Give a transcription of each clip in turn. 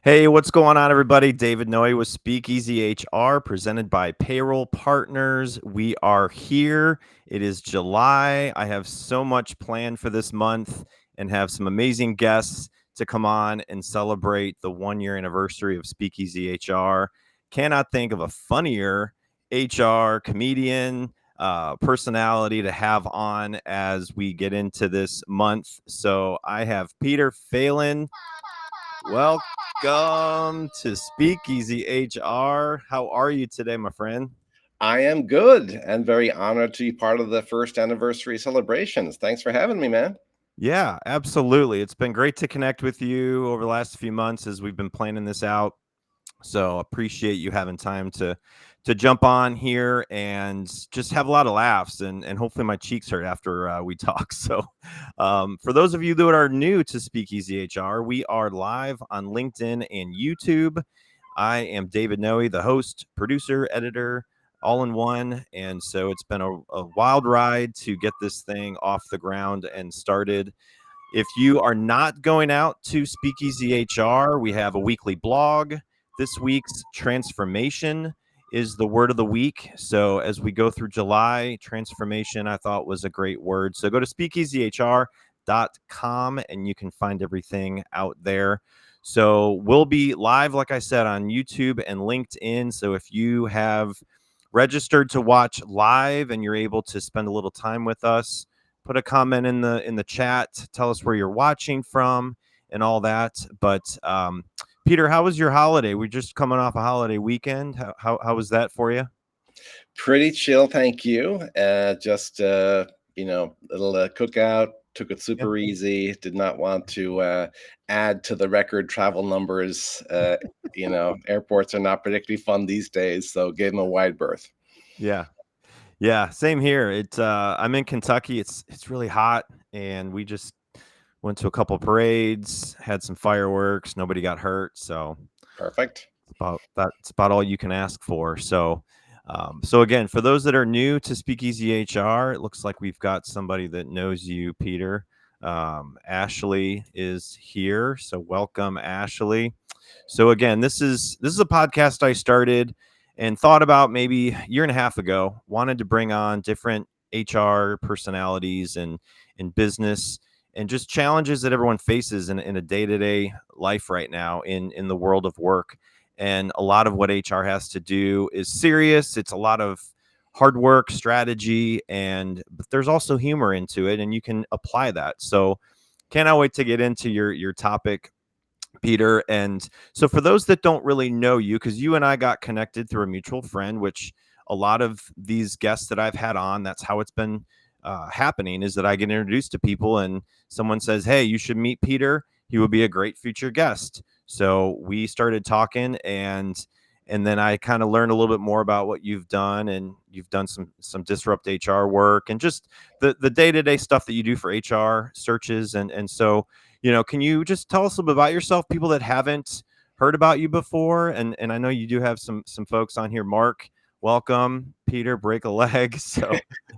Hey, what's going on, everybody? David Noy with Speakeasy HR, presented by Payroll Partners. We are here. It is July. I have so much planned for this month and have some amazing guests to come on and celebrate the 1 year anniversary of Speakeasy HR. Cannot think of a funnier HR comedian, personality to have on as we get into this month. So I have Peter Phelan. Welcome to Speakeasy HR. How are you today, my friend? I am good and very honored to be part of the first anniversary celebrations. Thanks for having me, man. Yeah, absolutely. It's been great to connect with you over the last few months as we've been planning this out. So appreciate you having time to jump on here and just have a lot of laughs and hopefully my cheeks hurt after we talk. So for those of you that are new to Speakeasy HR, we are live on LinkedIn and YouTube. I am David Noe, the host, producer, editor, all in one. And so it's been a wild ride to get this thing off the ground and started. If you are not going out to Speakeasy HR, we have a weekly blog. This week's transformation is the word of the week. So as we go through July, transformation I thought was a great word. So go to speakeasyhr.com and you can find everything out there. So we'll be live, like I said, on YouTube and LinkedIn. So if you have registered to watch live and you're able to spend a little time with us, put a comment in the chat, tell us where you're watching from and all that. But Peter, how was your holiday? We're just coming off a holiday weekend. How was that for you? Pretty chill, thank you. Little cookout. Took it Yeah. super easy. Did not want to add to the record travel numbers. Airports are not particularly fun these days, so gave them a wide berth. Yeah. Yeah, same here. I'm in Kentucky. It's really hot and we just went to a couple parades, had some fireworks, nobody got hurt, so Perfect. It's about all you can ask for. So, so again, for those that are new to Speakeasy HR, it looks like we've got somebody that knows you, Peter. Ashley is here, so welcome, Ashley. So again, this is a podcast I started and thought about maybe a year and a half ago. Wanted to bring on different HR personalities and in business and just challenges that everyone faces in a day-to-day life right now in the world of work. And a lot of what HR has to do is serious. It's a lot of hard work, strategy, but there's also humor into it, and you can apply that. So, cannot wait to get into your topic, Peter. And so, for those that don't really know you, because you and I got connected through a mutual friend, which a lot of these guests that I've had on, that's how it's been happening, is that I get introduced to people and someone says, "Hey, you should meet Peter. He would be a great future guest." So we started talking, and then I kind of learned a little bit more about what you've done, and you've done some disrupt HR work and just the day-to-day stuff that you do for HR searches. And so, can you just tell us a little bit about yourself, people that haven't heard about you before? And I know you do have some folks on here. Mark, welcome. Peter, break a leg. So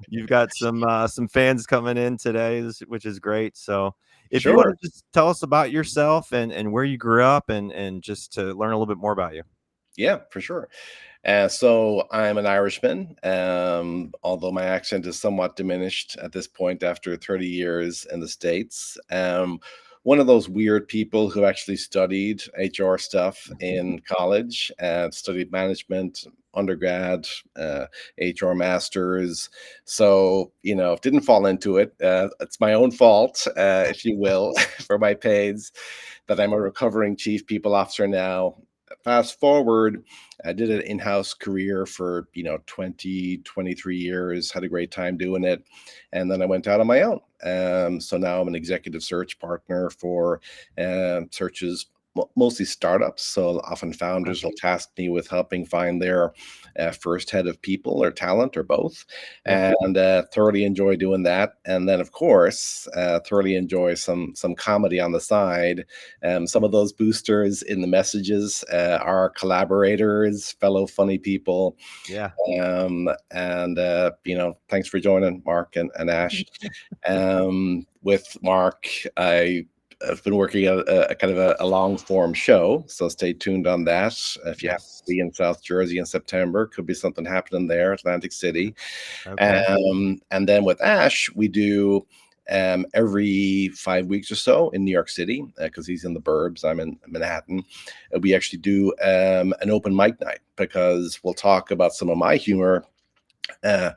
you've got some fans coming in today, which is great. So if you want Sure. to just tell us about yourself and where you grew up and just to learn a little bit more about you. Yeah, for sure. So I'm an Irishman, although my accent is somewhat diminished at this point after 30 years in the States. One of those weird people who actually studied HR stuff in college and studied management, undergrad, HR masters. So, didn't fall into it. It's my own fault, if you will, for my pains that I'm a recovering chief people officer now. Fast forward, I did an in-house career for, 20, 23 years, had a great time doing it. And then I went out on my own. So now I'm an executive search partner for searches, mostly startups. So often founders will task me with helping find their first head of people or talent or both. Yeah. And thoroughly enjoy doing that. And then, of course, thoroughly enjoy some comedy on the side. Some of those boosters in the messages are collaborators, fellow funny people. Yeah. Thanks for joining, Mark and Ash. With Mark, I I've been working on a kind of a long form show, so stay tuned on that. If you happen to Yes. be in South Jersey in September, could be something happening there, Atlantic City. Okay. And then with Ash, we do every 5 weeks or so in New York City, because he's in the burbs, I'm in Manhattan. We actually do an open mic night, because we'll talk about some of my humor uh,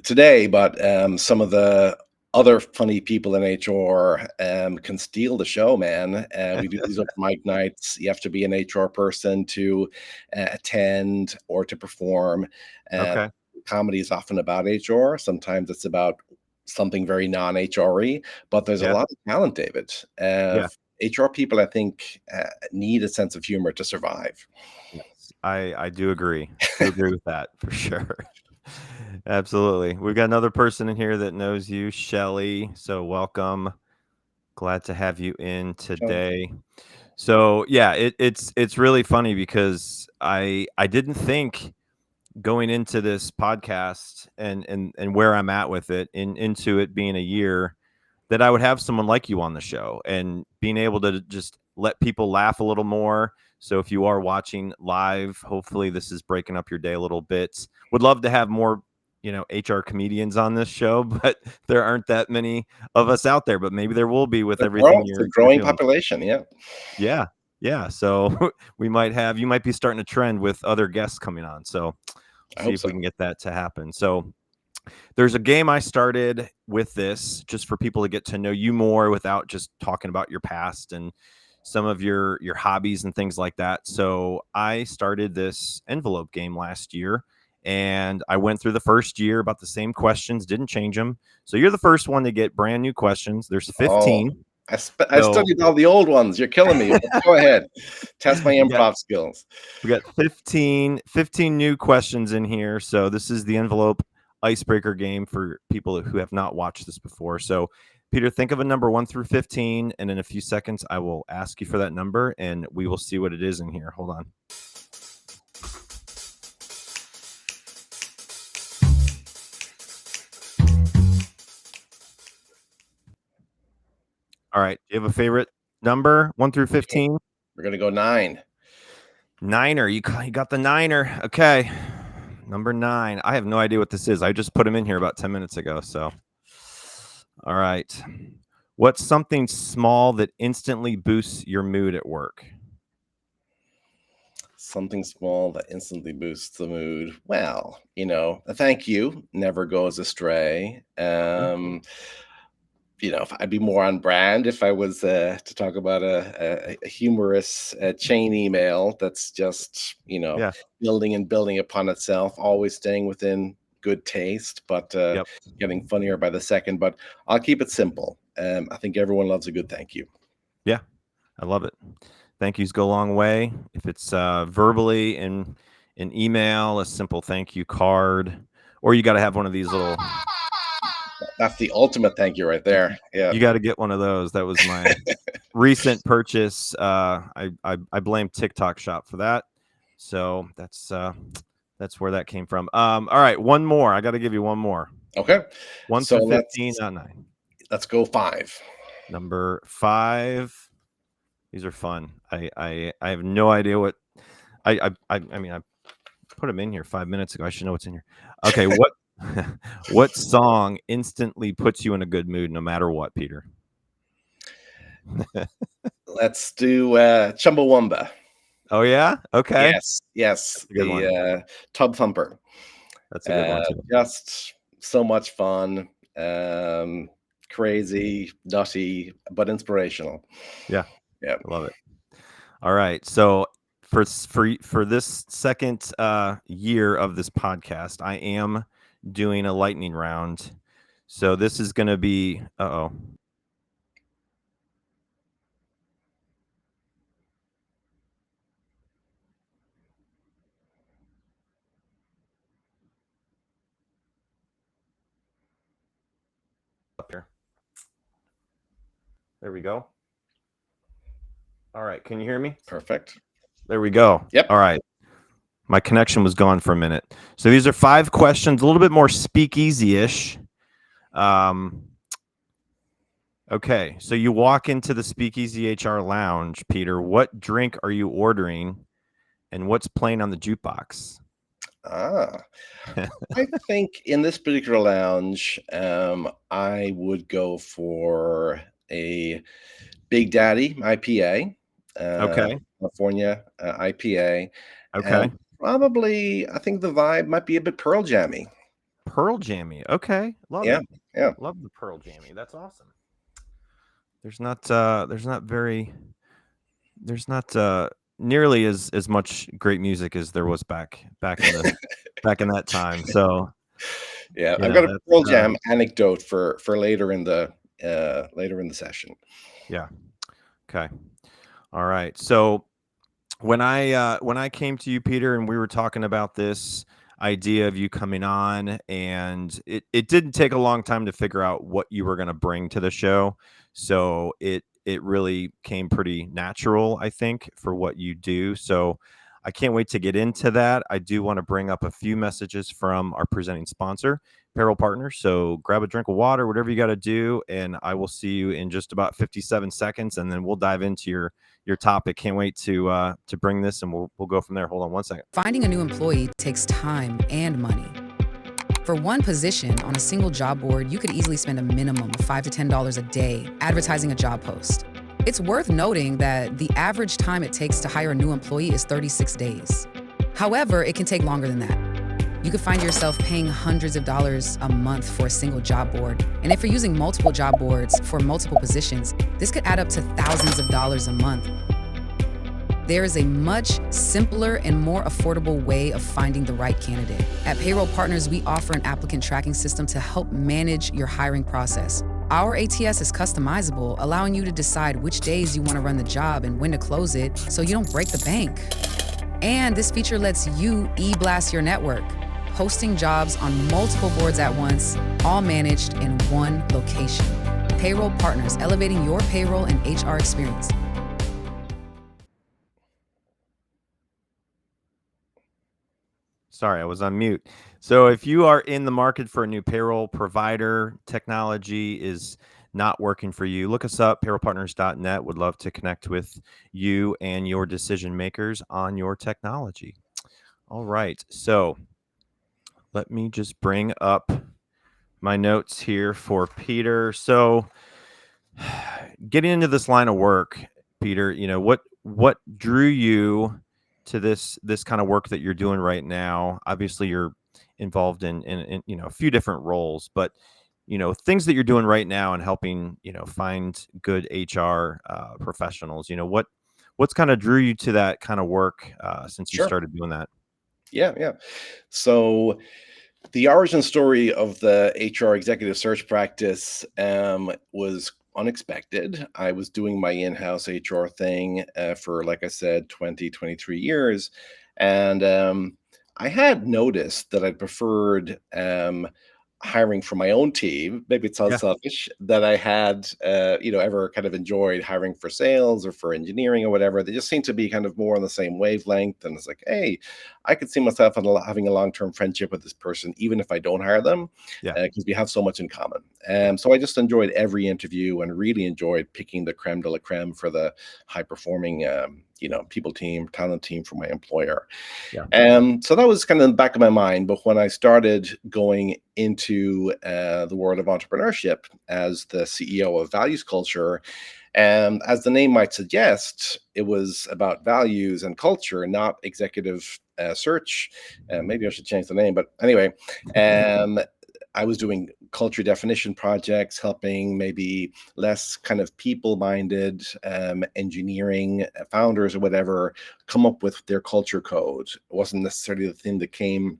today, but some of the other funny people in HR can steal the show, man. We do these open mic nights. You have to be an HR person to attend or to perform. Uh, Okay. Comedy is often about HR. Sometimes it's about something very non-HRy, but there's a Yeah. lot of talent, David. Yeah. HR people, I think, need a sense of humor to survive. Yes. I do agree. Do agree with that for sure. Absolutely. We've got another person in here that knows you, Shelly. So welcome. Glad to have you in So, today. So yeah, it's really funny because I didn't think going into this podcast and where I'm at with it into it being a year that I would have someone like you on the show and being able to just let people laugh a little more. So if you are watching live, hopefully this is breaking up your day a little bit. Would love to have more, HR comedians on this show, but there aren't that many of us out there. But maybe there will be with everything it's a you're growing doing. population. Yeah. Yeah, yeah. So you might be starting a trend with other guests coming on. So I see hope if we so. can get that to happen. So there's a game I started with this just for people to get to know you more without just talking about your past and some of your hobbies and things like that. So I started this envelope game last year and I went through the first year about the same questions, didn't change them. So you're the first one to get brand new questions. There's Oh, 15. I So studied all the old ones. You're killing me. But go ahead. Test my we got improv skills. we got 15 new questions in here. So this is the envelope icebreaker game for people who have not watched this before. So Peter, think of a number 1 through 15, and in a few seconds I will ask you for that number and we will see what it is in here. Hold on. All right. Do you have a favorite number 1 through 15? We're gonna go 9. Niner. You got the niner. Okay. Number 9. I have no idea what this is. I just put him in here about 10 minutes ago. So, all right. What's something small that instantly boosts your mood at work? Something small that instantly boosts the mood. Well, a thank you never goes astray. Mhm. If I'd be more on brand if I was to talk about a humorous chain email that's just Yeah. building and building upon itself, always staying within good taste, but Yep. getting funnier by the second. But I'll keep it simple. I think everyone loves a good thank you. Yeah. I love it. Thank yous go a long way. If it's verbally in an email, a simple thank you card, or you got to have one of these little. That's the ultimate thank you right there. Yeah. You got to get one of those. That was my recent purchase. I blame TikTok Shop for that. So that's where that came from. All right, one more. I got to give you one more. Okay. 1 So through 15, let's not 9. let's go 5. Number 5. These are fun. I have no idea what I mean I put them in here 5 minutes ago. I should know what's in here. Okay, what what song instantly puts you in a good mood no matter what, Peter? Let's do Chumbawamba. Oh yeah? Okay. Yes, yes, That's a good the one. Tub Thumper. That's a good one too. Just so much fun, crazy, nutty, but inspirational. Yeah, Yeah, I love it. All right. So for this second year of this podcast, I am doing a lightning round. So this is going to be uh-oh. Up here. There we go. All right, can you hear me? perfect. There we go. Yep. All right. My connection was gone for a minute. So these are 5 questions, a little bit more speakeasy-ish. Um Okay, so you walk into the Speakeasy HR lounge, Peter. What drink are you ordering, and what's playing on the jukebox? Ah, I think in this particular lounge, I would go for a Big Daddy IPA, Okay, California IPA, and okay. probably I think the vibe might be a bit Pearl Jammy. Pearl Jammy. Okay, love Yeah, it. yeah. Love the Pearl Jammy. That's awesome. There's not nearly as much great music as there was back in that time. So, Yeah, you I've know, got a that's Pearl Jam anecdote for later in the session. yeah. Okay. All right. So, when I came to you, Peter, and we were talking about this idea of you coming on, and it didn't take a long time to figure out what you were going to bring to the show. So it really came pretty natural, I think, for what you do. So I can't wait to get into that. I do want to bring up a few messages from our presenting sponsor, Payroll Partners. So grab a drink of water, whatever you got to do, and I will see you in just about 57 seconds, and then we'll dive into your topic. Can't wait to bring this, and we'll go from there. Hold on one second. Finding a new employee takes time and money. For one position on a single job board, you could easily spend a minimum of $5 to $10 a day advertising a job post. It's worth noting that the average time it takes to hire a new employee is 36 days. However, it can take longer than that. You could find yourself paying hundreds of dollars a month for a single job board. And if you're using multiple job boards for multiple positions, this could add up to thousands of dollars a month. There is a much simpler and more affordable way of finding the right candidate. At Payroll Partners, we offer an applicant tracking system to help manage your hiring process. Our ATS is customizable, allowing you to decide which days you want to run the job and when to close it so you don't break the bank. And this feature lets you e-blast your network, posting jobs on multiple boards at once, all managed in one location. Payroll Partners, elevating your payroll and HR experience. Sorry, I was on mute. So if you are in the market for a new payroll provider, technology is not working for you, look us up, payrollpartners.net. Would love to connect with you and your decision makers on your technology. All right. So let me just bring up my notes here for Peter. So getting into this line of work, Peter, what drew you to this kind of work that you're doing right now? Obviously, you're involved in a few different roles, but things that you're doing right now and helping find good HR professionals. What's kind of drew you to that kind of work since you Sure. started doing that? Yeah, yeah. So the origin story of the HR executive search practice was unexpected. I was doing my in-house HR thing for, like I said, 23 years. And I had noticed that I preferred hiring for my own team. Maybe it sounds Yeah, selfish that I had, ever kind of enjoyed hiring for sales or for engineering or whatever. They just seemed to be kind of more on the same wavelength. And it's like, hey, I could see myself having a long-term friendship with this person, even if I don't hire them, yeah, because we have so much in common. yeah, So I just enjoyed every interview and really enjoyed picking the creme de la creme for the high-performing, people team, talent team for my employer. yeah. So that was kind of in the back of my mind. But when I started going into the world of entrepreneurship as the CEO of Values Culture, and as the name might suggest, it was about values and culture, not executive search. Maybe I should change the name, but anyway, um, I was doing culture definition projects, helping maybe less kind of people-minded engineering founders or whatever come up with their culture code. It wasn't necessarily the thing that came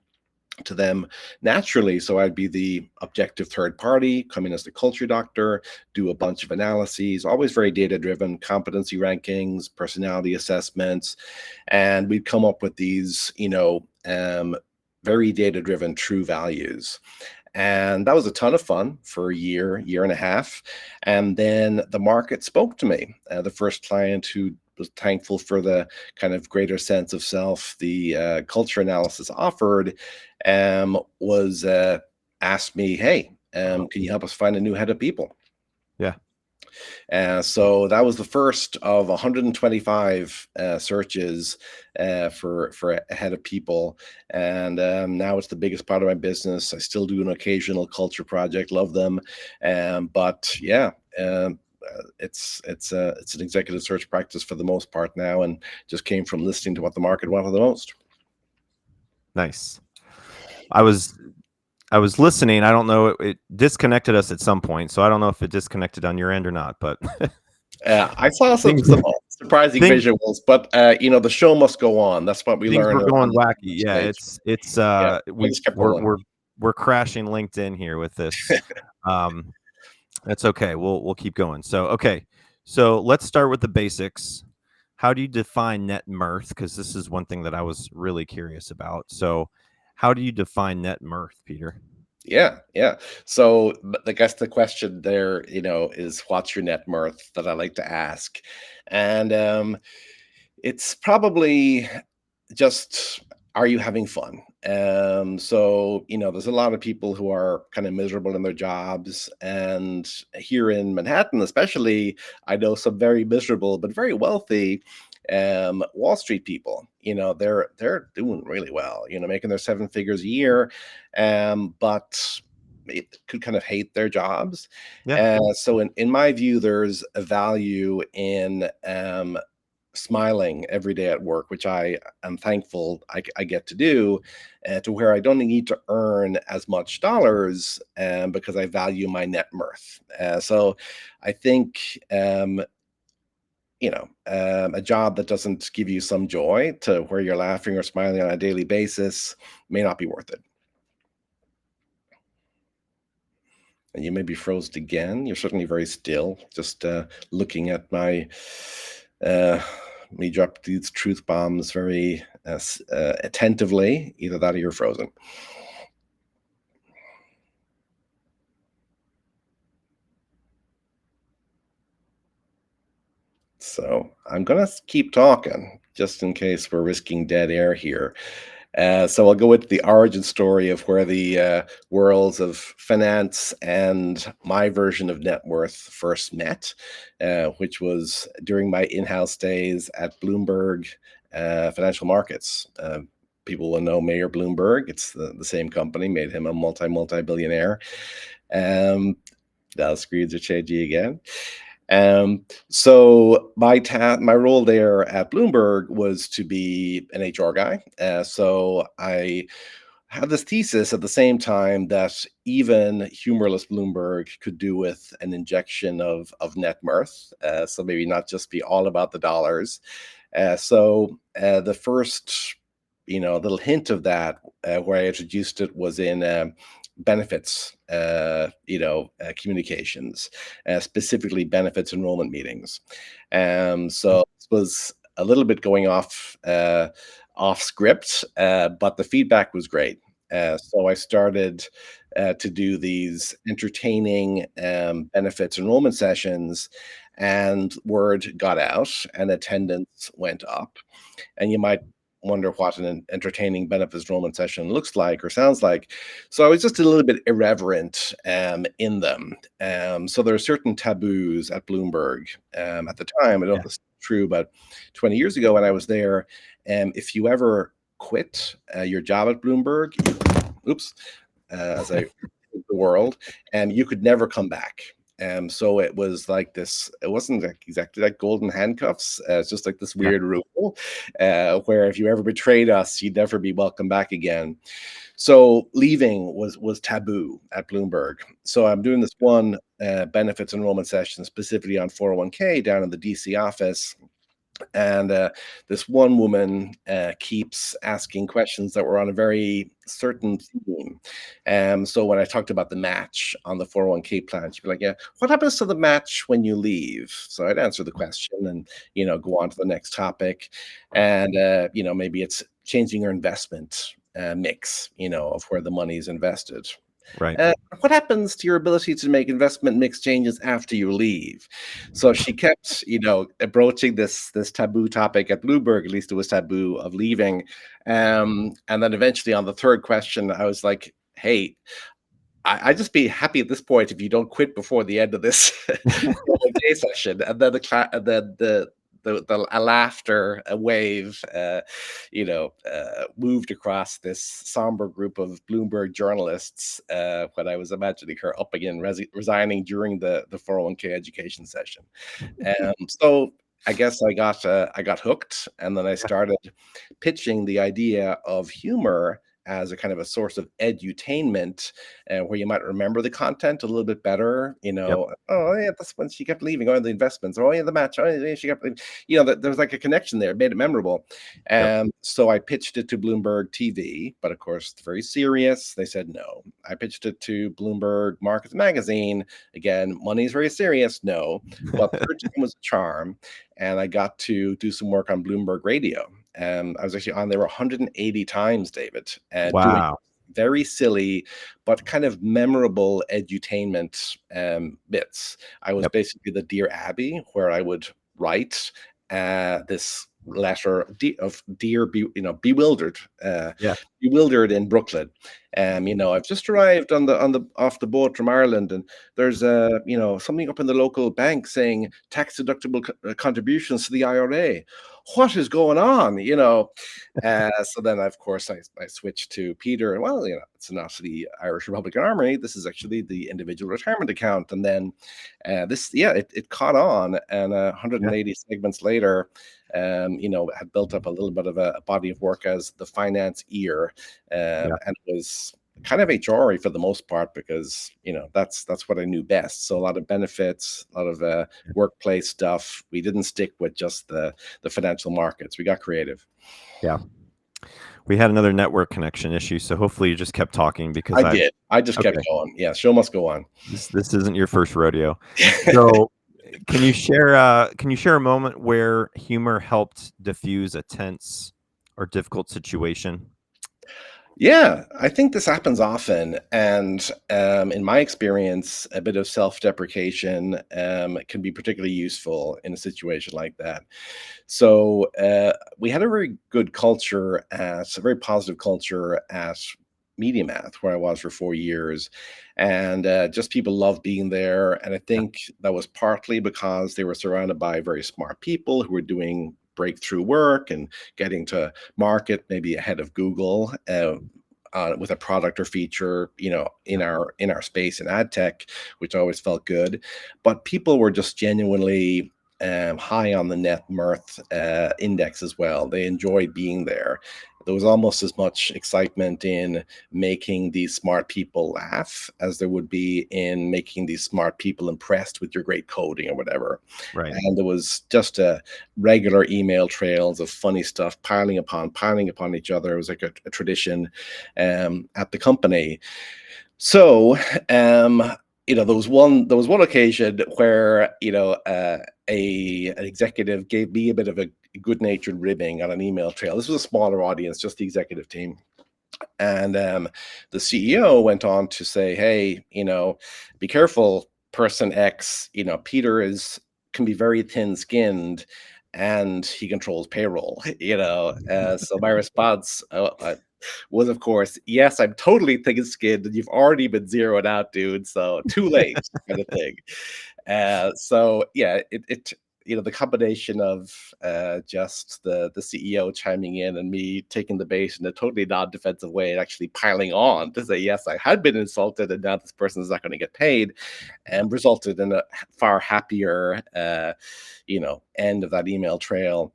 to them naturally. So I'd be the objective third party, come in as the culture doctor, do a bunch of analyses, always very data driven, competency rankings, personality assessments. And we'd come up with these, very data driven true values. And that was a ton of fun for a year and a half. And then the market spoke to me. The first client who was thankful for the kind of greater sense of self the culture analysis offered was asked me, hey, can you help us find a new head of people? Yeah. So that was the first of 125 searches for a head of people, and now it's the biggest part of my business. I still do an occasional culture project, love them, but yeah. It's an executive search practice for the most part now, and just came from listening to what the market wanted the most. Nice. I was listening. I don't know. It disconnected us at some point, so I don't know if it disconnected on your end or not. But I saw some things surprising things visuals, but the show must go on. That's what we things learn were going on the wacky. Yeah, stage. it's Yeah, I just kept rolling. we're crashing LinkedIn here with this. Um, that's okay. We'll keep going. So okay. So let's start with the basics. How do you define net mirth? Because this is one thing that I was really curious about. So, how do you define net mirth, Peter? Yeah. So I guess the question there, is what's your net mirth that I like to ask, and it's probably just, are you having fun? So there's a lot of people who are kind of miserable in their jobs, and here in Manhattan, especially, I know some very miserable but very wealthy Wall Street people. They're doing really well. Making their seven figures a year, but it could kind of hate their jobs. Yeah. So in my view, there's a value in smiling every day at work, which I am thankful I get to do, to where I don't need to earn as much dollars, because I value my net mirth. So I think, a job that doesn't give you some joy to where you're laughing or smiling on a daily basis may not be worth it. And you may be frozen again. You're certainly very still, just looking at uh, me drop these truth bombs very attentively. Either that or you're frozen. So I'm going to keep talking just in case we're risking dead air here. So I'll go into the origin story of where the worlds of finance and my version of net worth first met, which was during my in-house days at Bloomberg Financial Markets. People will know Mayor Bloomberg. It's the same company, made him a multi-billionaire. Now screens are changing again. So my role there at Bloomberg was to be an HR guy. So I had this thesis at the same time that even humorless Bloomberg could do with an injection of net mirth. So maybe not just be all about the dollars. So the first, little hint of that, where I introduced it, was in benefits, communications, specifically benefits enrollment meetings. So this was a little bit going off script, but the feedback was great. So I started to do these entertaining benefits enrollment sessions, and word got out, and attendance went up. And you might wonder what an entertaining benefits enrollment session looks like or sounds like. So I was just a little bit irreverent in them. So there are certain taboos at Bloomberg at the time. I don't know if this is true, but 20 years ago when I was there, if you ever quit your job at Bloomberg, as I the world, and you could never come back. So it was like this. It wasn't exactly like golden handcuffs. It's just like this weird rule, where if you ever betrayed us, you'd never be welcome back again. So leaving was taboo at Bloomberg. So I'm doing this one benefits enrollment session specifically on 401k down in the DC office. And this one woman keeps asking questions that were on a very certain theme. So when I talked about the match on the 401k plan, she'd be like, yeah, what happens to the match when you leave? So I'd answer the question and, go on to the next topic. And, maybe it's changing your investment mix, of where the money is invested. Right. What happens to your ability to make investment mix changes after you leave? So she kept, broaching this taboo topic at Bloomberg. At least it was taboo of leaving. And then eventually on the third question, I was like, hey, I'd just be happy at this point if you don't quit before the end of this day session, and then the laughter, a wave, moved across this somber group of Bloomberg journalists when I was imagining her up again, resigning during the 401k education session. So I guess I got hooked, and then I started pitching the idea of humor as a kind of a source of edutainment, where you might remember the content a little bit better. Yep. Oh yeah, that's when she kept leaving. Oh, the investments. Oh yeah, the match. Oh yeah, she kept leaving. There was like a connection there. It made it memorable. Yep. So I pitched it to Bloomberg TV, but of course, it's very serious. They said no. I pitched it to Bloomberg Markets Magazine. Again, money's very serious. No, but third time was a charm, and I got to do some work on Bloomberg Radio. I was actually on there 180 times, David, doing Wow. very silly but kind of memorable edutainment bits. I was Yep. basically the Dear Abby, where I would write this letter of dear, bewildered, Yeah. bewildered in Brooklyn. I've just arrived on the off the boat from Ireland, and there's something up in the local bank saying tax deductible contributions to the IRA. What is going on? So then, of course, I switched to Peter, and well, it's not the Irish Republican Army. This is actually the individual retirement account. And then it caught on, and 180 segments later, had built up a little bit of a body of work as the finance ear, and it was kind of HR for the most part, because that's what I knew best. So a lot of benefits, a lot of workplace stuff. We didn't stick with just the financial markets. We got creative. Yeah. We had another network connection issue, so hopefully you just kept talking, because I did. I just kept going. Yeah, show must go on. This isn't your first rodeo. So can you share a moment where humor helped diffuse a tense or difficult situation? Yeah, I think this happens often, and in my experience, a bit of self-deprecation can be particularly useful in a situation like that. So we had a very good culture, a very positive culture at Media Math, where I was for 4 years, and just people loved being there. And I think that was partly because they were surrounded by very smart people who were doing breakthrough work and getting to market maybe ahead of Google. With a product or feature, in our space in ad tech, which always felt good. But people were just genuinely high on the net Mirth index as well. They enjoyed being there. There was almost as much excitement in making these smart people laugh as there would be in making these smart people impressed with your great coding or whatever. Right. And there was just a regular email trails of funny stuff piling upon each other. It was like a tradition at the company. So there was one occasion where an executive gave me a bit of a good-natured ribbing on an email trail. This was a smaller audience, just the executive team. And the CEO went on to say, hey, be careful, person X, Peter can be very thin-skinned, and he controls payroll. So my response was, of course, yes, I'm totally thin-skinned, and you've already been zeroed out, dude. So too late, kind of thing. So yeah, it the combination of just the CEO chiming in and me taking the bait in a totally non-defensive way and actually piling on to say, yes, I had been insulted, and now this person is not going to get paid, and resulted in a far happier end of that email trail.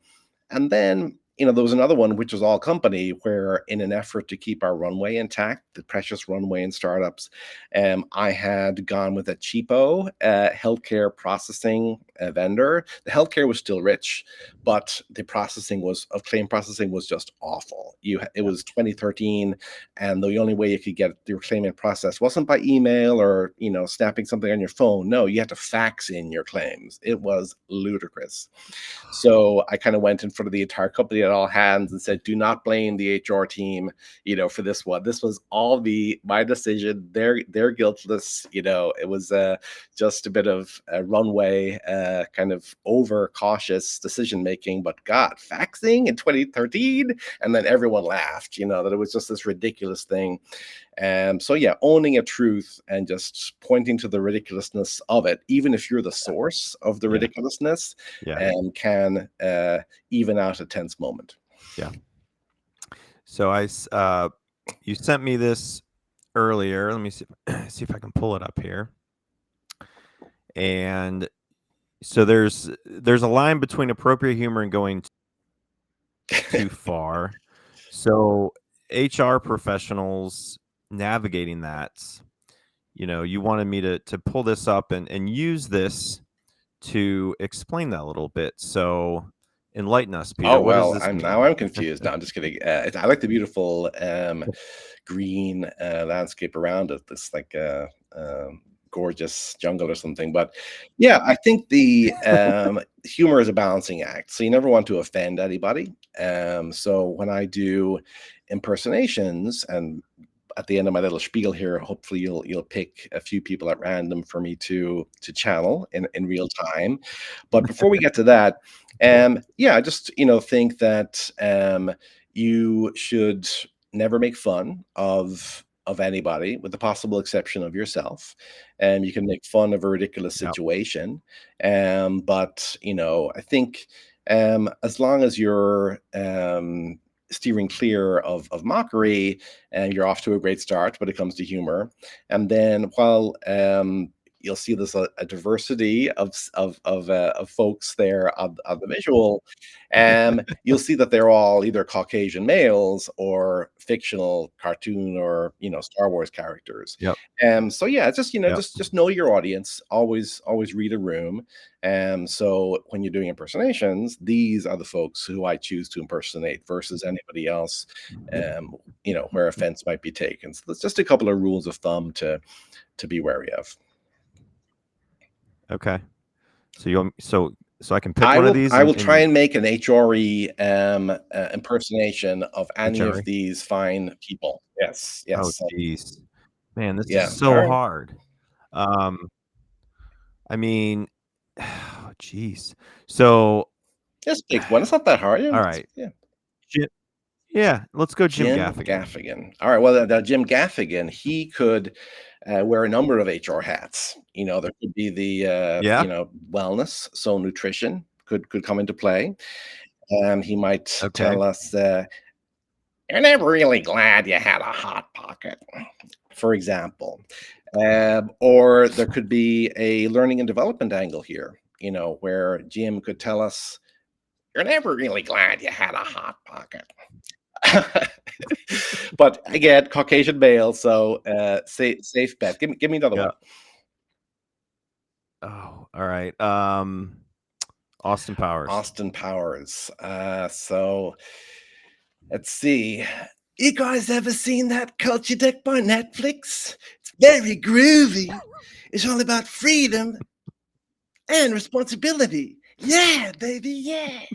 And then there was another one, which was all company, where in an effort to keep our runway intact, the precious runway in startups, I had gone with a cheapo healthcare processing vendor. The healthcare was still rich, but the claim processing was just awful. It was 2013, and the only way you could get your claim in process wasn't by email or snapping something on your phone. No, you had to fax in your claims. It was ludicrous. So I kind of went in front of the entire company at all hands and said, do not blame the HR team, for this one. This was all my decision. They're guiltless. It was just a bit of a runway, kind of over cautious decision making. But God, faxing in 2013, and then everyone laughed. That it was just this ridiculous thing. So yeah, owning a truth and just pointing to the ridiculousness of it, even if you're the source of the Yeah. ridiculousness, Yeah. can even out a tense moment. Yeah. So you sent me this earlier. Let me see if I can pull it up here. And so there's a line between appropriate humor and going too far. So HR professionals navigating that, you wanted me to pull this up and use this to explain that a little bit. So enlighten us, Peter. Oh What does well, this mean? I'm confused. No, I'm just kidding. I like the beautiful green landscape around it. This like gorgeous jungle or something. But yeah, I think the humor is a balancing act. So you never want to offend anybody. So when I do impersonations, and at the end of my little spiel here, hopefully you'll pick a few people at random for me to channel in real time. But before we get to that, yeah, I just think that you should never make fun of anybody, with the possible exception of yourself. And you can make fun of a ridiculous Yep. situation, but I think as long as you're steering clear of mockery, and you're off to a great start when it comes to humor. And then while you'll see there's a diversity of folks there on the visual, you'll see that they're all either Caucasian males or fictional cartoon or Star Wars characters. Yep. So yeah, it's just Yep. just know your audience. Always read a room. So when you're doing impersonations, these are the folks who I choose to impersonate versus anybody else, where offense might be taken. So that's just a couple of rules of thumb to be wary of. Okay. So I can pick one of these. I will try and make an HRE impersonation of any HRE? of these fine people. Yes, Oh, yes. geez. Man, this Yeah. is so All right. hard. I mean, geez. So, Just pick one. It's not that hard. all right. Yeah. Yeah, let's go Jim Jim Gaffigan. Gaffigan. All right. Well, now Jim Gaffigan, he could wear a number of HR hats. There could be the Yeah? wellness, so nutrition could come into play. He might Okay. tell us, "You're never really glad you had a hot pocket," for example. Or there could be a learning and development angle here. Where Jim could tell us, "You're never really glad you had a hot pocket." But again, Caucasian male, so safe bet. Give me another Yeah. one. Oh, all right. Austin Powers. Austin Powers. So let's see. You guys ever seen that Culture Deck by Netflix? It's very groovy. It's all about freedom and responsibility. Yeah, baby, yeah.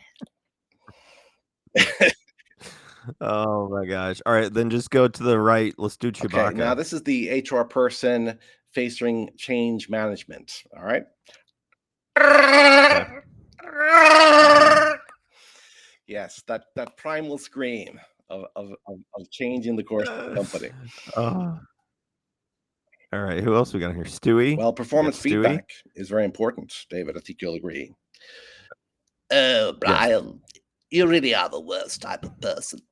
Oh my gosh. All right, then just go to the right. Let's do Chewbacca. Okay, now this is the HR person facing change management. All right. Okay. Yes, that primal scream of changing the course of the company. All right, who else we got here? Stewie? Well, performance Stewie? feedback is very important, David. I think you'll agree. Oh, Brian, you really are the worst type of person.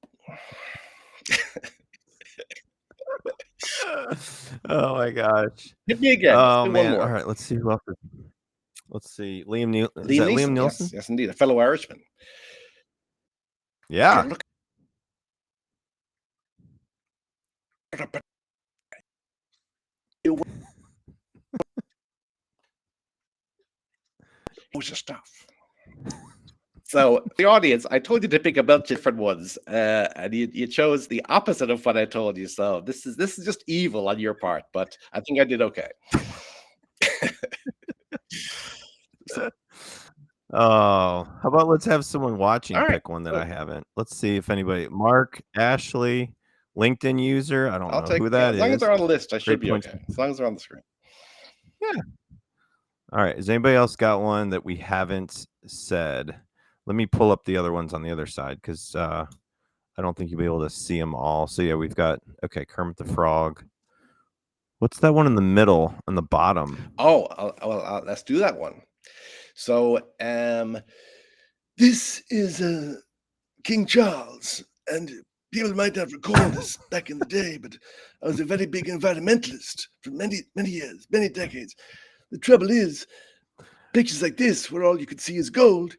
Oh my gosh. Hit me again. Oh Do man. one more. All right, let's see who else. Let's see. Liam Neal. Is Liam that Neeson. Liam Neeson? Yes, indeed. A fellow Irishman. Yeah. Look. Who's your stuff? So the audience, I told you to pick a bunch of different ones, and you chose the opposite of what I told you. So this is just evil on your part, but I think I did okay. Oh, how about let's have someone watching All right, pick one that I haven't. Let's see if anybody. Mark Ashley, LinkedIn user. I don't I'll know take who that as long as is. they're on the list. I should Great be points. okay. As long as they're on the screen. Yeah. All right. Has anybody else got one that we haven't said? Let me pull up the other ones on the other side because I don't think you'll be able to see them all. So yeah, we've got Kermit the Frog. What's that one in the middle on the bottom? Oh, let's do that one. So, this is King Charles, and people might not recall this back in the day, but I was a very big environmentalist for many, many years, many decades. The trouble is, pictures like this, where all you could see is gold,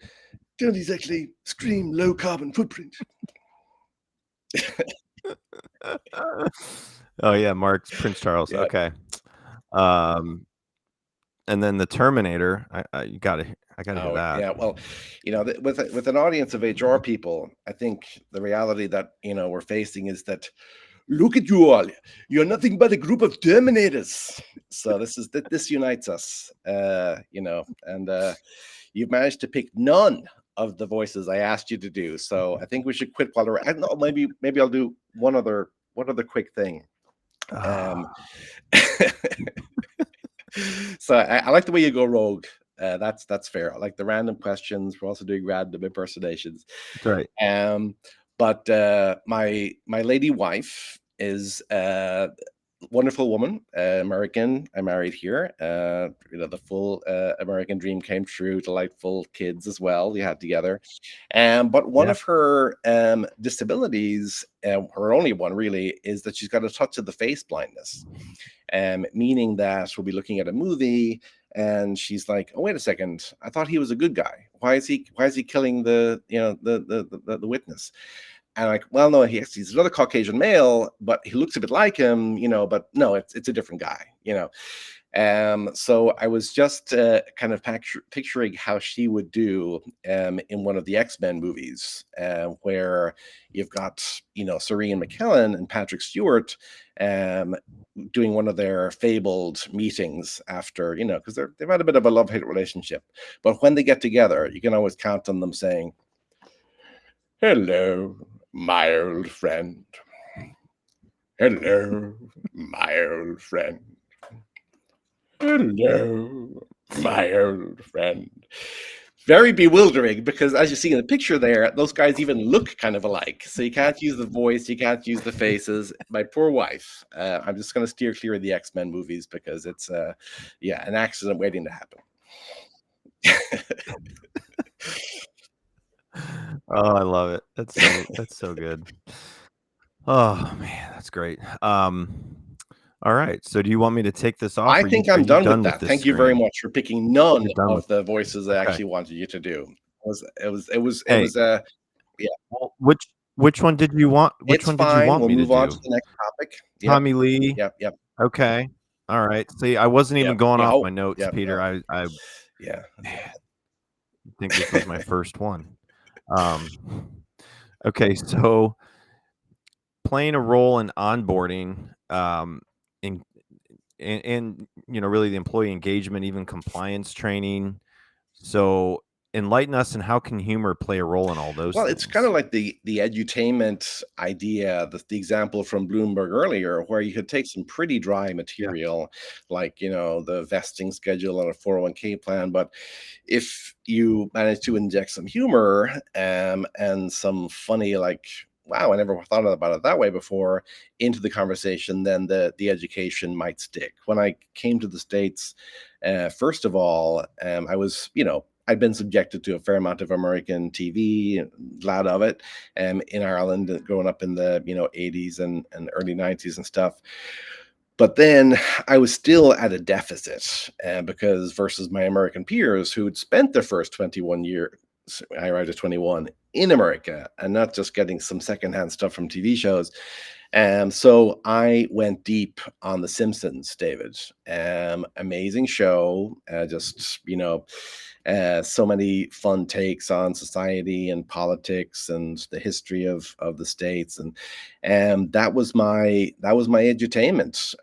don't exactly scream low carbon footprint. Oh yeah, Mark's Prince Charles. Yeah. Okay. And then the Terminator. I gotta hear that. Yeah. Well, with an audience of HR people, I think the reality that we're facing is that, look at you all, you're nothing but a group of Terminators. So this unites us, and you've managed to pick none of the voices I asked you to do. So I think we should quit while we're. I don't know. Maybe I'll do one other quick thing. So I like the way you go rogue. That's fair. I like the random questions. We're also doing random impersonations. That's right. But my lady wife is a wonderful woman, American. I married here. The full American dream came true. Delightful kids as well. We had together. But one of her disabilities, her only one really, is that she's got a touch of the face blindness. Meaning that we'll be looking at a movie and she's like, "Oh, wait a second! I thought he was a good guy. Why is he killing the witness?" And I'm like, well, no, he's another Caucasian male, but he looks a bit like him, but no, it's a different guy, So I was just kind of picturing how she would do in one of the X-Men movies, where you've got, Sir Ian McKellen and Patrick Stewart doing one of their fabled meetings after, because they've had a bit of a love-hate relationship. But when they get together, you can always count on them saying, "Hello, my old friend. Hello, my old friend. Hello, my old friend." Very bewildering, because as you see in the picture there, those guys even look kind of alike. So you can't use the voice, you can't use the faces. My poor wife. I'm just going to steer clear of the X-Men movies because it's, an accident waiting to happen. Oh, I love it. That's so good. Oh man, that's great. All right. So do you want me to take this off? I think I'm done with that. Thank you very much for picking none of the voices I actually wanted you to do. It was yeah. Well, which one did you want? Which one did you want we'll me move to on do? to the next topic. Tommy Lee. Yep. Okay. All right. See, I wasn't even going off my notes, Peter. Yep. I think this was my first one. Okay, so playing a role in onboarding, and really the employee engagement, even compliance training. So enlighten us, and how can humor play a role in all those things? It's kind of like the edutainment idea, the example from Bloomberg earlier, where you could take some pretty dry material, like the vesting schedule on a 401k plan, but if you manage to inject some humor and some funny, like, wow, I never thought about it that way before, into the conversation, then the education might stick. When I came to the States, first of all, I was, I'd been subjected to a fair amount of American TV, glad of it, in Ireland, growing up in the 80s and early 90s and stuff. But then I was still at a deficit, because versus my American peers who'd spent their first 21 years, I arrived at 21, in America, and not just getting some secondhand stuff from TV shows. So I went deep on The Simpsons, David. Amazing show. So many fun takes on society and politics and the history of the States, and that was my edutainment.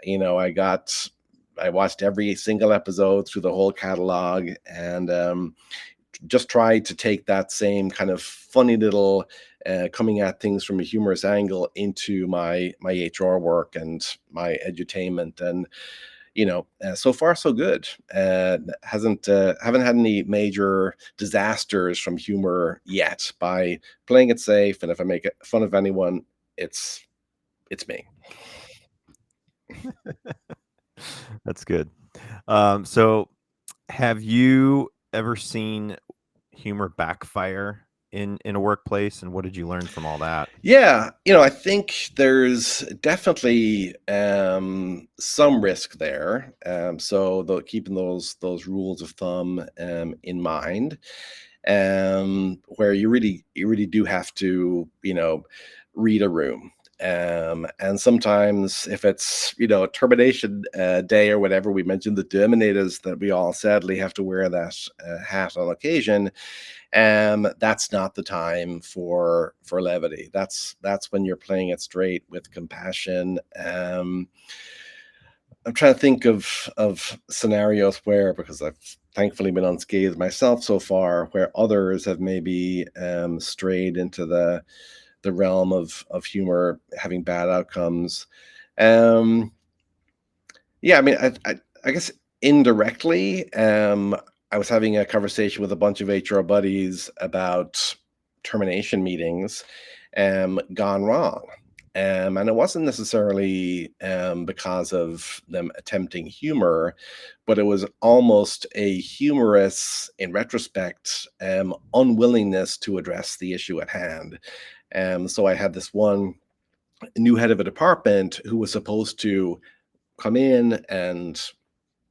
I watched every single episode through the whole catalog, and just tried to take that same kind of funny little coming at things from a humorous angle into my HR work and my edutainment. And So far so good. Haven't had any major disasters from humor yet by playing it safe. And if I make fun of anyone, it's me. That's good. So have you ever seen humor backfire in a workplace, and what did you learn from all that? Yeah, I think there's definitely some risk there. So keeping those rules of thumb in mind, where you really do have to read a room. And sometimes if it's termination day or whatever, we mentioned the Terminators, that we all sadly have to wear that hat on occasion. That's not the time for levity. That's when you're playing it straight with compassion. I'm trying to think of scenarios where, because I've thankfully been unscathed myself so far, where others have maybe strayed into the realm of humor having bad outcomes. Um, yeah, I mean, I guess indirectly, I was having a conversation with a bunch of HR buddies about termination meetings gone wrong. And it wasn't necessarily because of them attempting humor, but it was almost a humorous, in retrospect, unwillingness to address the issue at hand. So I had this one new head of a department who was supposed to come in and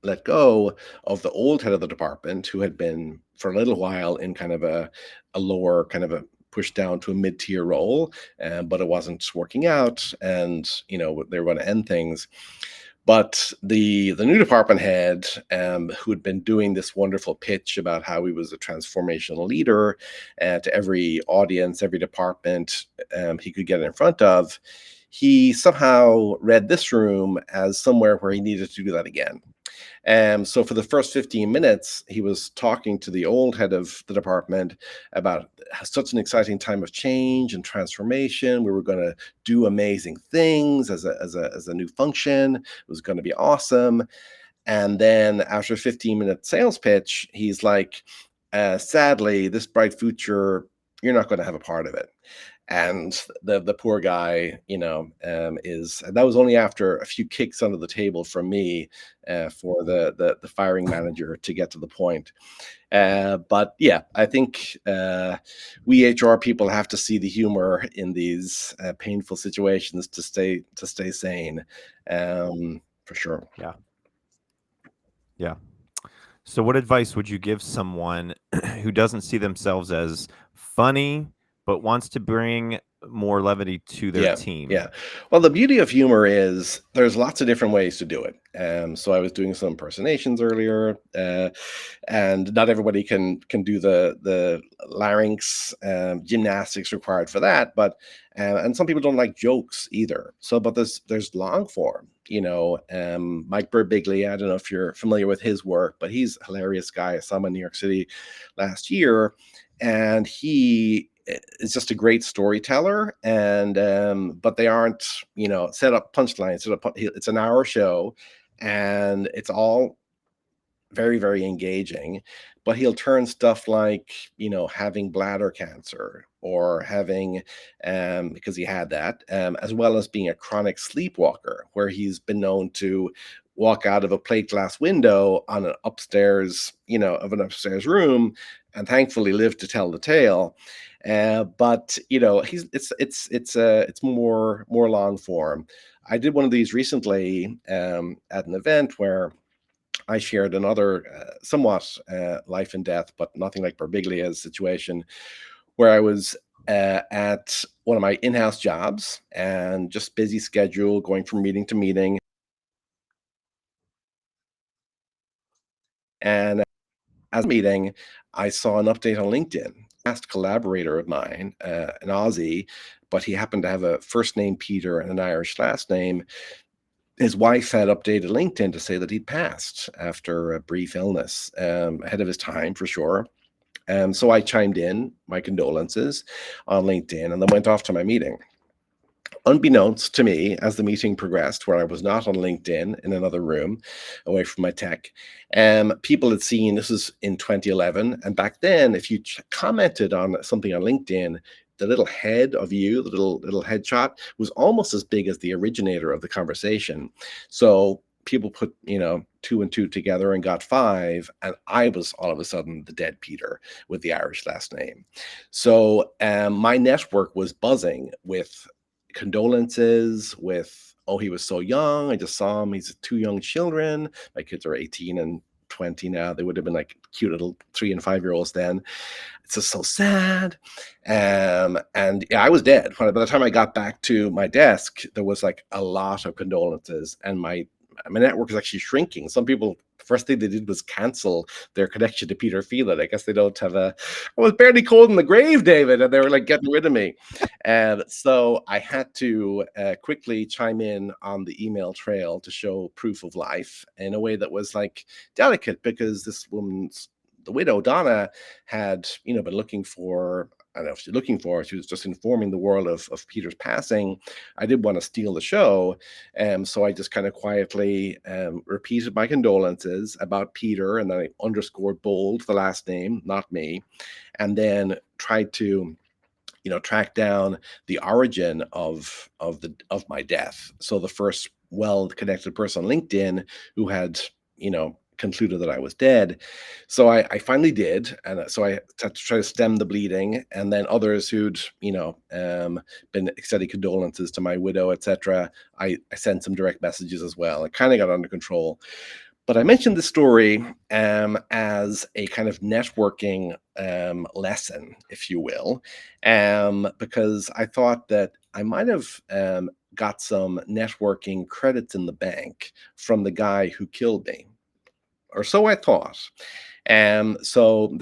let go of the old head of the department, who had been for a little while in kind of a lower, kind of a push down to a mid-tier role, but it wasn't working out, and they were going to end things. But the new department head, who had been doing this wonderful pitch about how he was a transformational leader to every audience, every department he could get in front of, he somehow read this room as somewhere where he needed to do that again. So for the first 15 minutes, he was talking to the old head of the department about such an exciting time of change and transformation. We were going to do amazing things as a new function. It was going to be awesome. And then after a 15-minute sales pitch, he's like, sadly, this bright future, you're not going to have a part of it. And the poor guy, is, and that was only after a few kicks under the table from me for the firing manager to get to the point. But yeah, I think we HR people have to see the humor in these painful situations to stay sane, for sure. Yeah. Yeah. So what advice would you give someone who doesn't see themselves as funny but wants to bring more levity to their team? Yeah. Well, the beauty of humor is there's lots of different ways to do it. So I was doing some impersonations earlier, and not everybody can do the larynx gymnastics required for that. But and some people don't like jokes either. So, but there's long form. Mike Birbiglia, I don't know if you're familiar with his work, but he's a hilarious guy. I saw him in New York City last year, and he is just a great storyteller. And but they aren't set up punchlines. It's an hour show, and it's all very, very engaging. But he'll turn stuff like having bladder cancer, or having because he had that, as well as being a chronic sleepwalker, where he's been known to walk out of a plate glass window on an upstairs room, and thankfully live to tell the tale. But he's it's more long form. I did one of these recently at an event where I shared another somewhat life and death, but nothing like Birbiglia's situation, where I was at one of my in-house jobs and just busy schedule, going from meeting to meeting. And as a meeting, I saw an update on LinkedIn. Past collaborator of mine, an Aussie, but he happened to have a first name Peter and an Irish last name. His wife had updated LinkedIn to say that he'd passed after a brief illness, ahead of his time for sure. So I chimed in my condolences on LinkedIn and then went off to my meeting. Unbeknownst to me, as the meeting progressed, where I was not on LinkedIn in another room away from my tech, people had seen this was in 2011. And back then, if you commented on something on LinkedIn, the little head of you, the little headshot, was almost as big as the originator of the conversation. So people put, two and two together and got five, and I was all of a sudden the dead Peter with the Irish last name. So my network was buzzing with condolences, with, oh, he was so young, I just saw him, he's two young children. My kids are 18 and 20 now. They would have been like cute little 3 and 5-year-olds then. It's just so sad. And yeah, I was dead. By the time I got back to my desk, there was like a lot of condolences, and my network is actually shrinking. Some people, the first thing they did was cancel their connection to Peter Phelan. I guess they don't have I was barely cold in the grave, David, and they were like getting rid of me. And so I had to quickly chime in on the email trail to show proof of life in a way that was like delicate, because this woman's, the widow Donna, had been looking for, I don't know if she's looking for, she was just informing the world of Peter's passing. I did want to steal the show. So I just kind of quietly repeated my condolences about Peter, and then I underscored bold the last name, not me, and then tried to track down the origin of my death. So the first well-connected person on LinkedIn who had concluded that I was dead. So I finally did, and so I had to try to stem the bleeding. And then others who'd been extending condolences to my widow, etc. I sent some direct messages as well. It kind of got under control. But I mentioned the story as a kind of networking lesson, if you will, because I thought that I might have got some networking credits in the bank from the guy who killed me, or so I thought. So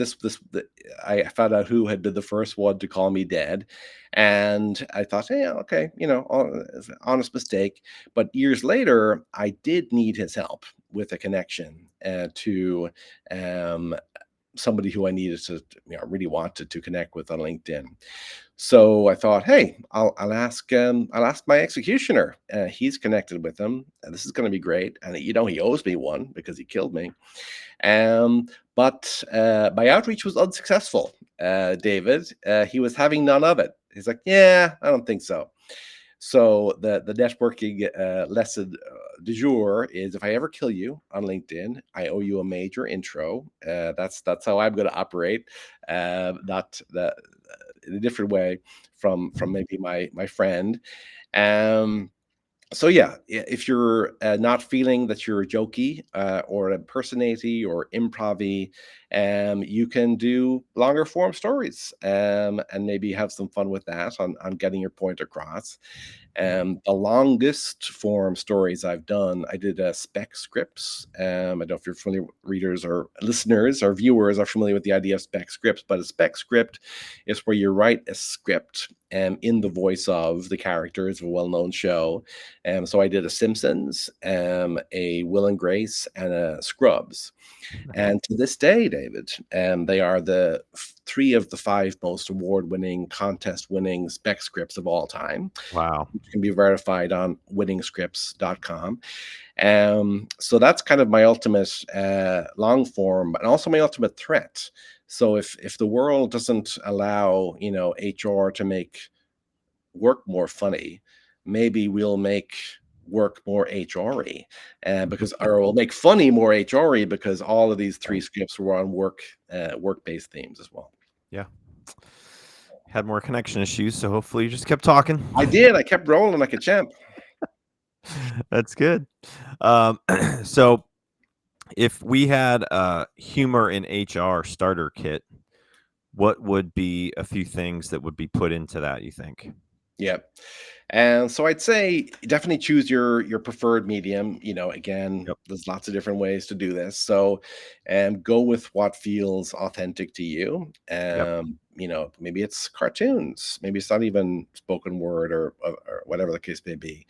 I found out who had been the first one to call me dead, and I thought, hey, okay, honest mistake. But years later, I did need his help with a connection to somebody who I needed to, really wanted to connect with on LinkedIn. So I thought, hey, I'll ask my executioner. He's connected with him, and this is going to be great. And he owes me one because he killed me. But my outreach was unsuccessful, David. He was having none of it. He's like, yeah, I don't think so. So the networking lesson du jour is, if I ever kill you on LinkedIn, I owe you a major intro. That's how I'm going to operate. Not in a different way from maybe my friend. So yeah, if you're not feeling that you're jokey or impersonatey or improv-y, you can do longer form stories and maybe have some fun with that on getting your point across. The longest form stories I've done, I did spec scripts. I don't know if you're familiar, readers or listeners or viewers are familiar with the idea of spec scripts, but a spec script is where you write a script in the voice of the characters of a well-known show. So I did a Simpsons, a Will and Grace, and a Scrubs. And to this day, David, they are the 3 of the 5 most award-winning, contest-winning spec scripts of all time. Wow. Which can be verified on winningscripts.com. So that's kind of my ultimate long form, and also my ultimate threat. So if the world doesn't allow HR to make work more funny, maybe we'll make work more HR-y, because, or we'll make funny more HR-y, because all of these 3 scripts were on work-based themes as well. Yeah. Had more connection issues, so hopefully you just kept talking. I did. I kept rolling like a champ. That's good. So if we had a HumoR in HR starter kit, what would be a few things that would be put into that, you think? Yep. And so I'd say definitely choose your preferred medium. Again, Yep. there's lots of different ways to do this. So go with what feels authentic to you. Yep. Maybe it's cartoons, maybe it's not even spoken word or whatever the case may be.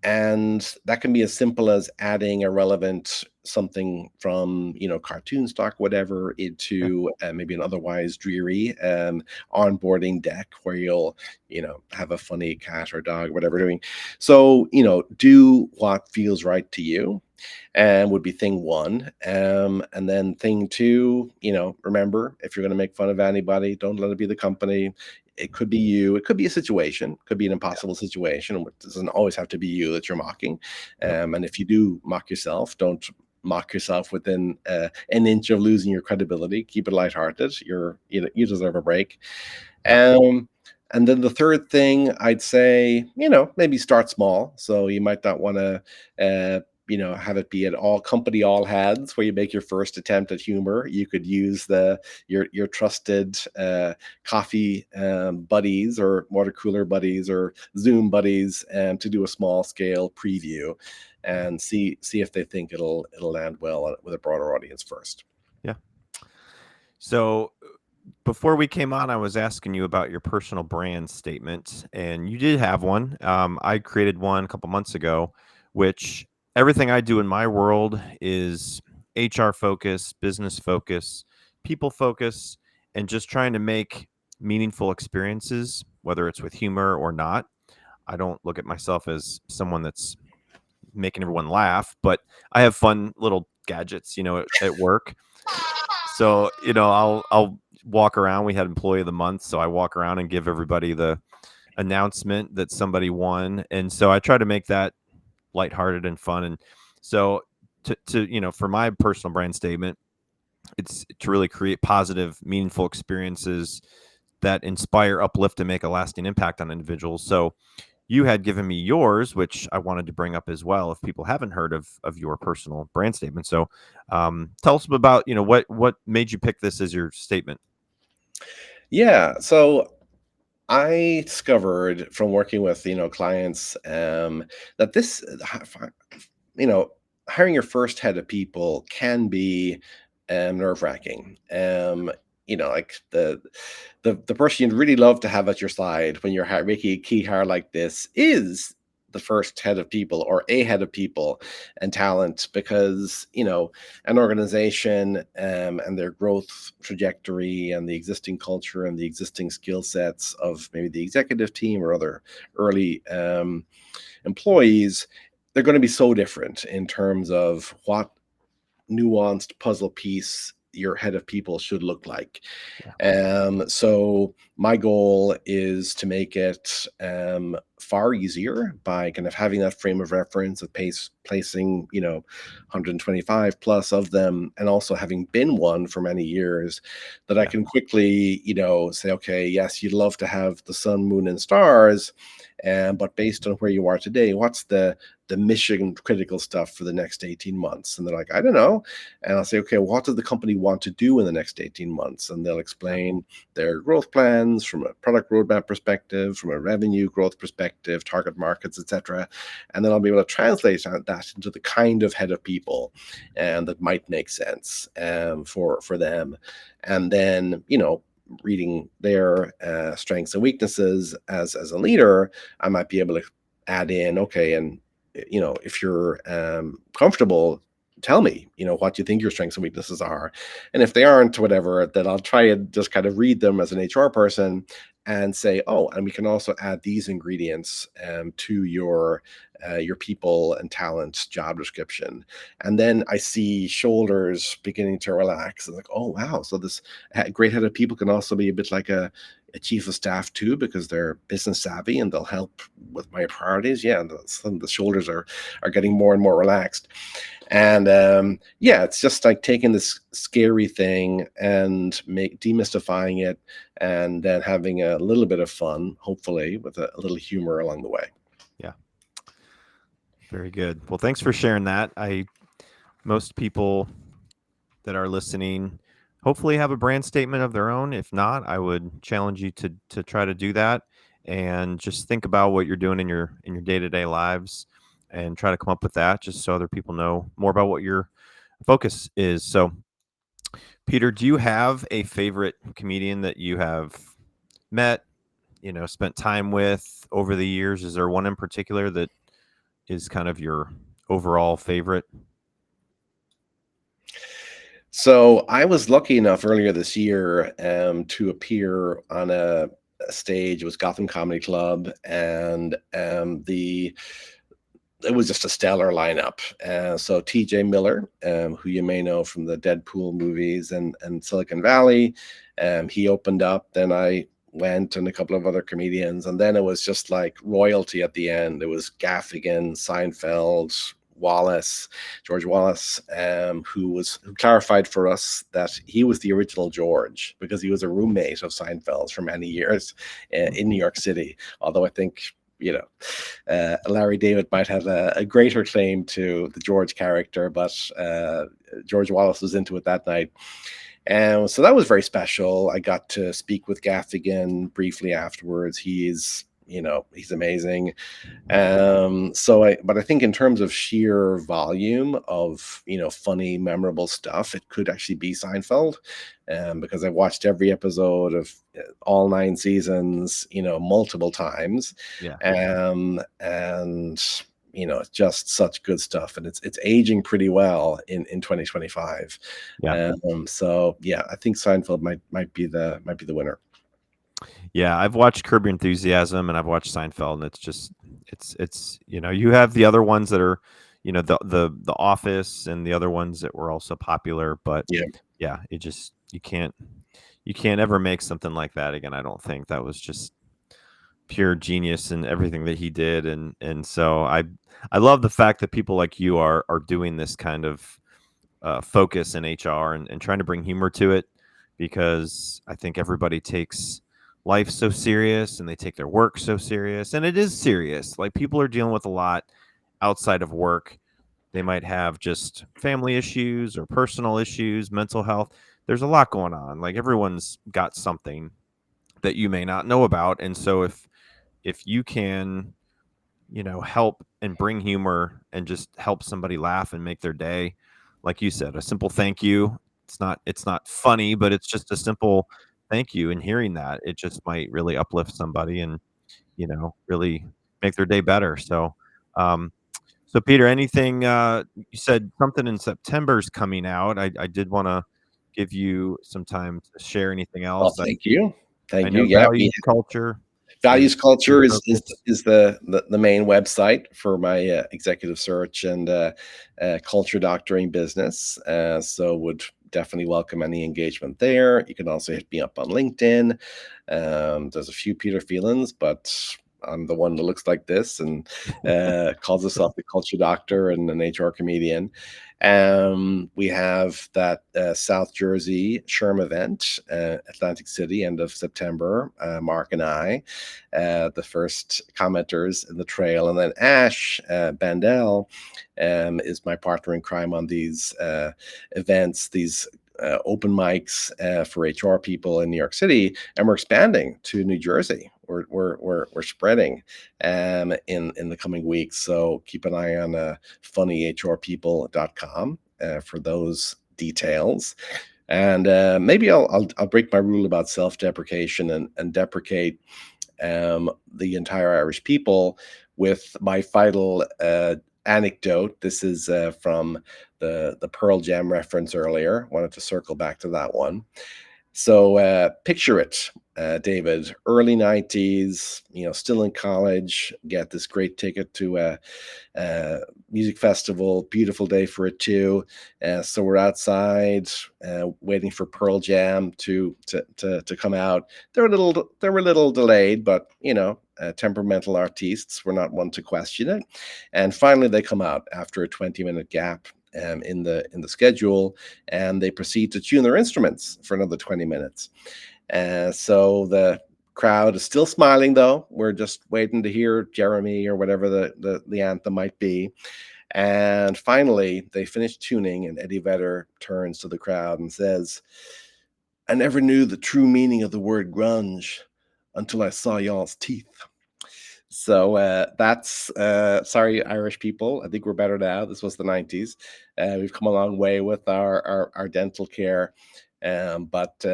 And that can be as simple as adding a relevant something from, cartoon stock, whatever, Yeah. into maybe an otherwise dreary onboarding deck where you'll, have a funny cat or dog, whatever doing. So, do what feels right to you, and would be thing one. And then thing two, remember, if you're going to make fun of anybody, don't let it be the company. It could be you. It could be a situation. Could be an Yeah. impossible situation. It doesn't always have to be you that you're mocking. Yep. And if you do mock yourself, don't mock yourself within an inch of losing your credibility. Keep it lighthearted. You deserve a break. Yep. Um, and then the third thing I'd say, maybe start small. So you might not want to, have it be at all company all hands where you make your first attempt at humor. You could use your trusted coffee buddies or water cooler buddies or Zoom buddies to do a small scale preview Yeah. and see if they think it'll land well with a broader audience first. Yeah. So before we came on, I was asking you about your personal brand statement, and you did have one. I created one a couple months ago, which everything I do in my world is HR focus, business focus, people focus, and just trying to make meaningful experiences, whether it's with humor or not. I don't look at myself as someone that's making everyone laugh, but I have fun little gadgets, at work. So, I'll walk around. We had employee of the month, so I walk around and give everybody the announcement that somebody won. And so I try to make that lighthearted and fun. And so for my personal brand statement, it's to really create positive, meaningful experiences that inspire, uplift, and make a lasting impact on individuals. So you had given me yours, which I wanted to bring up as well, if people haven't heard of your personal brand statement. So tell us about, what made you pick this as your statement. Yeah. So I discovered from working with clients that this you know hiring your first head of people can be nerve wracking. Like the person you'd really love to have at your side when you're making a key hire like this is the first head of people or a head of people and talent, because an organization and their growth trajectory and the existing culture and the existing skill sets of maybe the executive team or other early employees, they're going to be so different in terms of what nuanced puzzle piece your head of people should look like. Yeah. So my goal is to make it far easier by kind of having that frame of reference of placing 125 plus of them, and also having been one for many years, that I Yeah. can quickly say, okay, yes, you'd love to have the sun, moon, and stars, but based on where you are today, what's the mission critical stuff for the next 18 months? And they're like, I don't know. And I'll say, okay, what does the company want to do in the next 18 months? And they'll Yeah. explain their growth plans from a product roadmap perspective, from a revenue growth perspective, target markets, etc. And then I'll be able to translate that into the kind of head of people and that might make sense for them. And then, reading their strengths and weaknesses as a leader, I might be able to add in, okay, and if you're comfortable, tell me, what you think your strengths and weaknesses are. And if they aren't, whatever, then I'll try and just kind of read them as an HR person and say, oh, and we can also add these ingredients to your people and talent job description. And then I see shoulders beginning to relax. And like, oh wow, so this great head of people can also be a bit like a chief of staff too, because they're business savvy and they'll help with my priorities. Yeah, the shoulders are getting more and more relaxed. And it's just like taking this scary thing and demystifying it, and then having a little bit of fun, hopefully with a little humor along the way. Yeah. Very good. Well, thanks for sharing that. Most people that are listening hopefully have a brand statement of their own. If not, I would challenge you to try to do that, and just think about what you're doing in your day-to-day lives and try to come up with that, just so other people know more about what your focus is. So, Peter, do you have a favorite comedian that you have met, spent time with over the years? Is there one in particular that is kind of your overall favorite? So I was lucky enough earlier this year to appear on a stage. It was Gotham Comedy Club, and it was just a stellar lineup. So T.J. Miller, who you may know from the Deadpool movies and Silicon Valley, he opened up. Then I went, and a couple of other comedians, and then it was just like royalty at the end. It was Gaffigan, Seinfeld, Wallace, George Wallace, who clarified for us that he was the original George because he was a roommate of Seinfeld's for many years in New York City. Although I think, Larry David might have a greater claim to the George character, but George Wallace was into it that night. And so that was very special. I got to speak with Gaffigan briefly afterwards. He's amazing. But I think in terms of sheer volume of, funny, memorable stuff, it could actually be Seinfeld. Because I watched every episode of all 9 seasons, multiple times. Yeah. And it's just such good stuff, and it's aging pretty well in 2025. Yeah. So yeah, I think Seinfeld might be the winner. Yeah, I've watched Curb Your Enthusiasm and I've watched Seinfeld, and it's you have the other ones that are, the Office and the other ones that were also popular, but Yeah, you can't ever make something like that again. I don't think that was just pure genius in everything that he did, and so I love the fact that people like you are doing this kind of focus in HR and trying to bring humor to it, because I think everybody takes life so serious and they take their work so serious, and it is serious. Like, people are dealing with a lot outside of work. They might have just family issues or personal issues, mental health. There's a lot going on. Like, everyone's got something that you may not know about, and so if you can, help and bring humor and just help somebody laugh and make their day, like you said, a simple thank you. It's not funny, but it's just a simple thank you, and hearing that, it just might really uplift somebody and, really make their day better. So Peter, anything, you said something in September's coming out. I did want to give you some time to share anything well, else. thank you. I Thank you. know Yeah, Values Culture Values is your Culture focus. is the main website for my executive search and culture doctoring business. So would definitely welcome any engagement there. You can also hit me up on LinkedIn. There's a few Peter Phelans, but I'm the one that looks like this and calls himself the culture doctor and an HR comedian. We have that South Jersey SHRM event, Atlantic City, end of September. Mark and I, the first commenters in the trail, and then Ash Bandel is my partner in crime on these events, these open mics for HR people in New York City, and we're expanding to New Jersey. We're spreading in the coming weeks. So keep an eye on funnyhrpeople.com for those details. And maybe I'll break my rule about self-deprecation and deprecate the entire Irish people with my final anecdote. This is from the Pearl Jam reference earlier. Wanted to circle back to that one. So picture it, David, early 90s, still in college, get this great ticket to a music festival, beautiful day for it too. So we're outside waiting for Pearl Jam to come out. They were a little delayed, but temperamental artists were not one to question it. And finally they come out after a 20-minute gap in the schedule, and they proceed to tune their instruments for another 20 minutes. So the crowd is still smiling, though. We're just waiting to hear Jeremy or whatever the anthem might be. And finally, they finish tuning, and Eddie Vedder turns to the crowd and says, "I never knew the true meaning of the word grunge until I saw y'all's teeth." So that's sorry, Irish people. I think we're better now. This was the 90s. We've come a long way with our dental care. But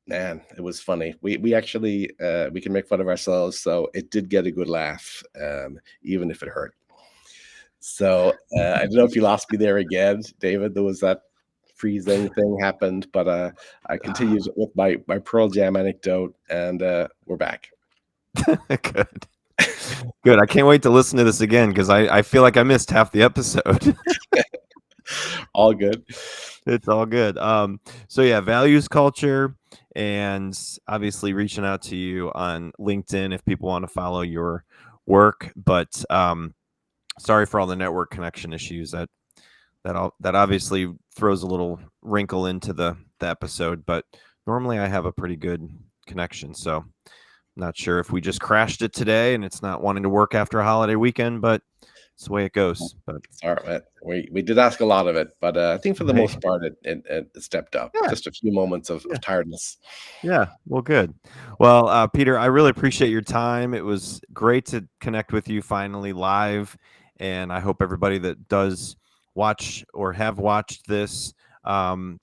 man, it was funny. We actually we can make fun of ourselves. So it did get a good laugh, even if it hurt. So I don't know if you lost me there again, David. There was that freezing thing happened, but I continued with my Pearl Jam anecdote, and we're back. Good. Good. I can't wait to listen to this again because I feel like I missed half the episode. All good. It's all good. So yeah, values culture, and obviously reaching out to you on LinkedIn if people want to follow your work. But sorry for all the network connection issues. That obviously throws a little wrinkle into the episode. But normally I have a pretty good connection. So not sure if we just crashed it today and it's not wanting to work after a holiday weekend, but it's the way it goes. But Sorry, man. We did ask a lot of it, but I think for the hey, most part, it stepped up. yeah, Just a few moments of yeah. tiredness. Yeah, well, good. Well, Peter, I really appreciate your time. It was great to connect with you finally live, and I hope everybody that does watch or have watched this can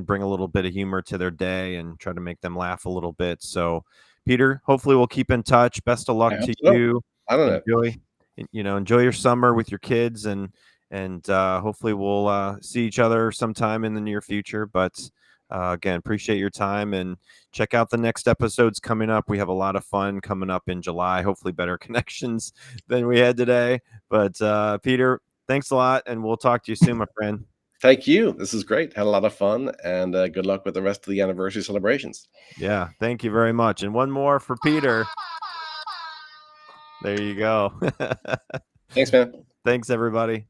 bring a little bit of humor to their day and try to make them laugh a little bit. So, Peter, hopefully we'll keep in touch. Best of luck I hope to so. you. I don't know. Enjoy your summer with your kids, and hopefully we'll see each other sometime in the near future. But again, appreciate your time, and check out the next episodes coming up. We have a lot of fun coming up in July, hopefully better connections than we had today. But Peter, thanks a lot, and we'll talk to you soon, my friend. Thank you. This is great. Had a lot of fun, and good luck with the rest of the anniversary celebrations. Yeah, thank you very much. And one more for Peter. There you go. Thanks, man. Thanks, everybody.